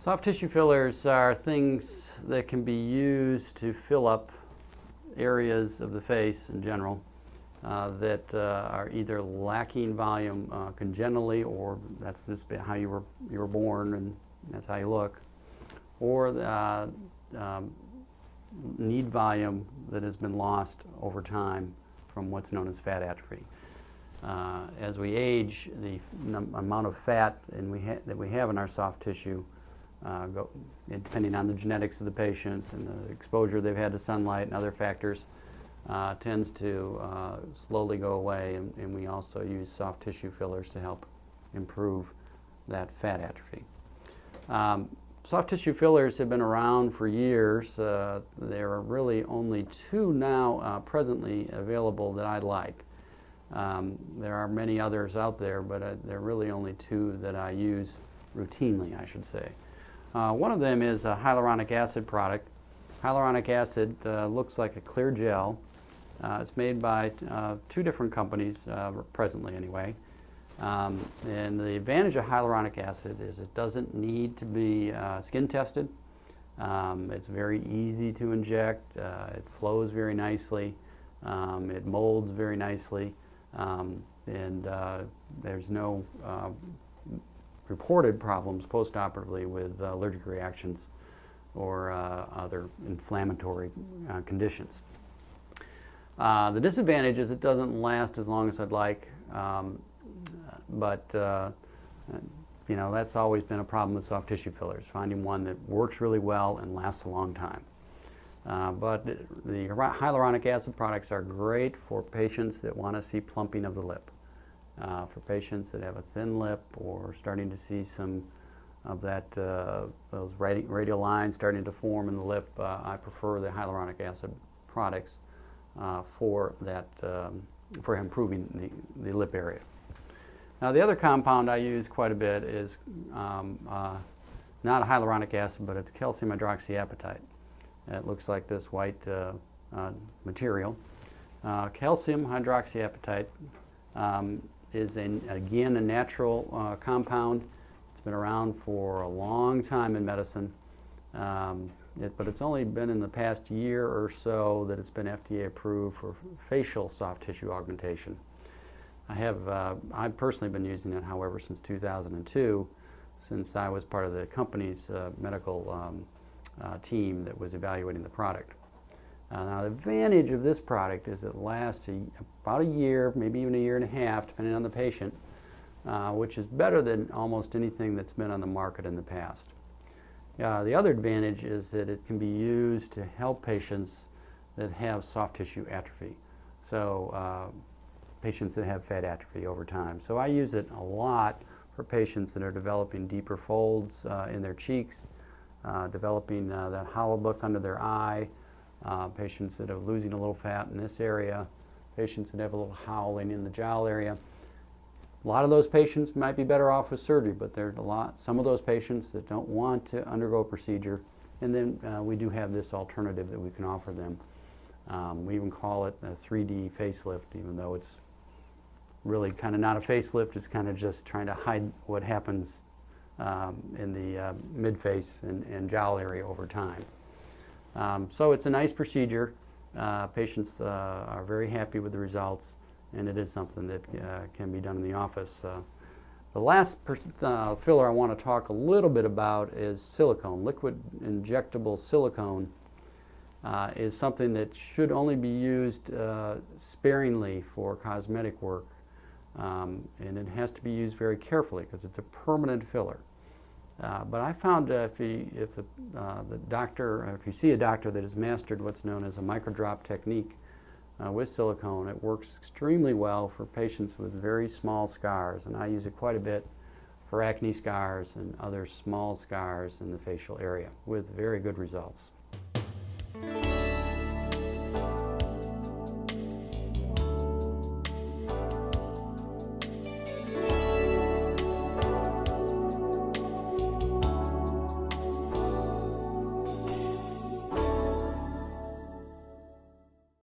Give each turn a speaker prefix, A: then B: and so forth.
A: Soft tissue fillers are things that can be used to fill up areas of the face in general that are either lacking volume congenitally, or that's just how you were born and that's how you look, or need volume that has been lost over time from what's known as fat atrophy. As we age, the amount of fat that we have in our soft tissue, depending on the genetics of the patient and the exposure they've had to sunlight and other factors, tends to slowly go away, and we also use soft tissue fillers to help improve that fat atrophy. Soft tissue fillers have been around for years. There are really only two now presently available that I like. There are many others out there, but there are really only two that I use routinely, I should say. One of them is a hyaluronic acid product. Hyaluronic acid looks like a clear gel. It's made by two different companies, presently anyway. And the advantage of hyaluronic acid is it doesn't need to be skin tested. It's very easy to inject. It flows very nicely. It molds very nicely. And there's no reported problems post-operatively with allergic reactions or other inflammatory conditions. The disadvantage is it doesn't last as long as I'd like, but you know, that's always been a problem with soft tissue fillers, finding one that works really well and lasts a long time. But the hyaluronic acid products are great for patients that want to see plumping of the lip. For patients that have a thin lip or starting to see some of that, those radial lines starting to form in the lip, I prefer the hyaluronic acid products for that, for improving the lip area. Now, the other compound I use quite a bit is not a hyaluronic acid, but it's calcium hydroxyapatite. It looks like this white material. Calcium hydroxyapatite is, again, a natural compound. It's been around for a long time in medicine, but it's only been in the past year or so that it's been FDA approved for facial soft tissue augmentation. I've personally been using it, however, since 2002, since I was part of the company's medical team that was evaluating the product. Now, the advantage of this product is it lasts about a year, maybe even a year and a half, depending on the patient, which is better than almost anything that's been on the market in the past. The other advantage is that it can be used to help patients that have soft tissue atrophy, so patients that have fat atrophy over time. So I use it a lot for patients that are developing deeper folds in their cheeks, developing that hollow look under their eye, patients that are losing a little fat in this area, patients that have a little howling in the jowl area. A lot of those patients might be better off with surgery, but there's some of those patients that don't want to undergo a procedure, and then we do have this alternative that we can offer them. We even call it a 3D facelift, even though it's really kind of not a facelift. It's kind of just trying to hide what happens in the mid-face and jowl area over time. So it's a nice procedure. Patients are very happy with the results, and it is something that can be done in the office. The last filler I want to talk a little bit about is silicone. Liquid injectable silicone is something that should only be used sparingly for cosmetic work, and it has to be used very carefully because it's a permanent filler. But I found if you see a doctor that has mastered what's known as a microdrop technique with silicone, it works extremely well for patients with very small scars, and I use it quite a bit for acne scars and other small scars in the facial area with very good results.